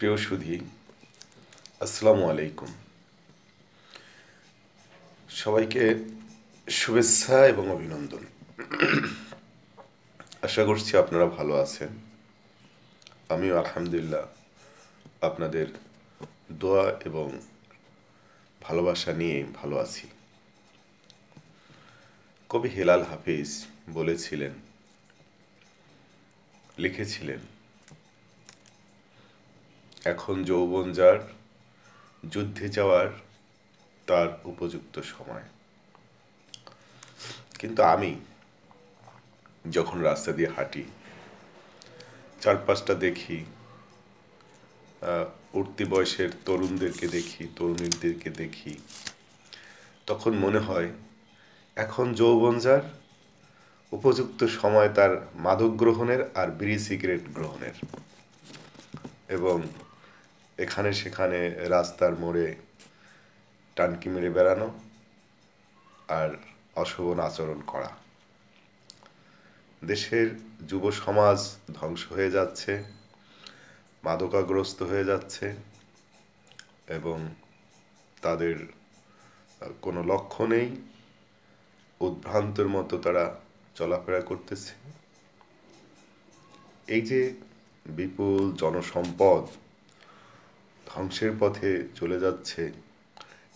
প্রিয় সুধী, আসসালামু আলাইকুম। সবাইকে শুভেচ্ছা এবং অভিনন্দন। আশা করছি আপনারা ভালো আছেন। আমিও আলহামদুলিল্লাহ আপনাদের দোয়া এবং ভালোবাসা নিয়ে ভালো আছি। কবি হেলাল হাফিজ বলেছিলেন, লিখেছিলেন, এখন যৌবন যার, যুদ্ধে যাওয়ার তার উপযুক্ত সময়। কিন্তু আমি যখন রাস্তা দিয়ে হাঁটি, চারপাশটা দেখি, উঠতি বয়সের তরুণদেরকে দেখি, তরুণীদেরকে দেখি, তখন মনে হয় এখন যৌবন যার, উপযুক্ত সময় তার মাদক গ্রহণের আর বিড়ি সিগারেট গ্রহণের, এবং এখানে সেখানে রাস্তার মোড়ে টানকি মেরে বেড়ানো আর অশোভন আচরণ করা। দেশের যুব সমাজ ধ্বংস হয়ে যাচ্ছে, মাদকাগ্রস্ত হয়ে যাচ্ছে এবং তাদের কোনো লক্ষ্য নেই, উদ্ভ্রান্তের মতো তারা চলাফেরা করতেছে। এই যে বিপুল জনসম্পদ ধ্বংসের পথে চলে যাচ্ছে,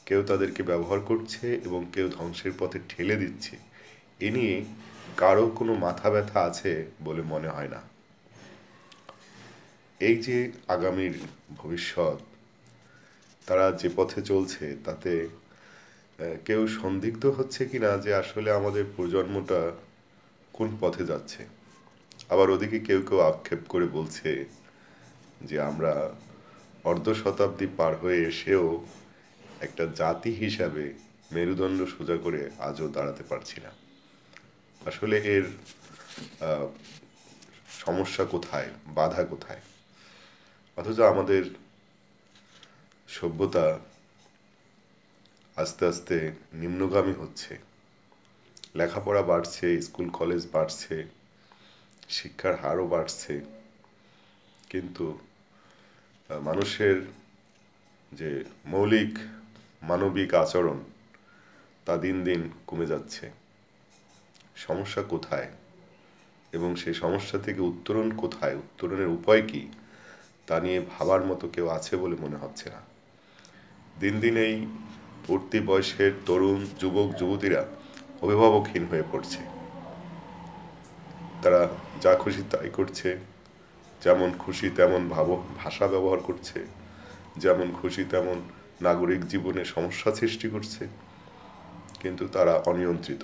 কেউ তাদেরকে ব্যবহার করছে এবং কেউ ধ্বংসের পথে ঠেলে দিচ্ছে, এ নিয়ে কারো কোনো মাথা ব্যথা আছে বলে মনে হয় না। এই যে আগামীর ভবিষ্যৎ, তারা যে পথে চলছে তাতে কেউ সন্দিগ্ধ হচ্ছে কিনা যে আসলে আমাদের প্রজন্মটা কোন পথে যাচ্ছে। আবার ওদিকে কেউ কেউ আক্ষেপ করে বলছে যে আমরা অর্ধ শতাব্দী পার হয়ে এসেও একটা জাতি হিসাবে মেরুদণ্ড সোজা করে আজও দাঁড়াতে পারছি না। আসলে এর সমস্যা কোথায়, বাধা কোথায়? অথচ আমাদের সভ্যতা আস্তে আস্তে নিম্নগামী হচ্ছে। লেখাপড়া বাড়ছে, স্কুল কলেজ বাড়ছে, শিক্ষার হারও বাড়ছে, কিন্তু মানুষের যে মৌলিক মানবিক আচরণ তা দিন দিন কমে যাচ্ছে। সমস্যা কোথায় এবং সেই সমস্যা থেকে উত্তরণ কোথায়, উত্তরণের উপায় কি, তা নিয়ে ভাবার মতো কেউ আছে বলে মনে হচ্ছে না। দিন দিন এই উঠতি বয়সের তরুণ যুবক যুবতীরা অভিভাবকহীন হয়ে পড়ছে। তারা যা খুশি তাই করছে, যেমন খুশি তেমন ভাষা ব্যবহার করছে, যেমন খুশি তেমন নাগরিক জীবনে সমস্যা সৃষ্টি করছে, কিন্তু তারা অনিয়ন্ত্রিত।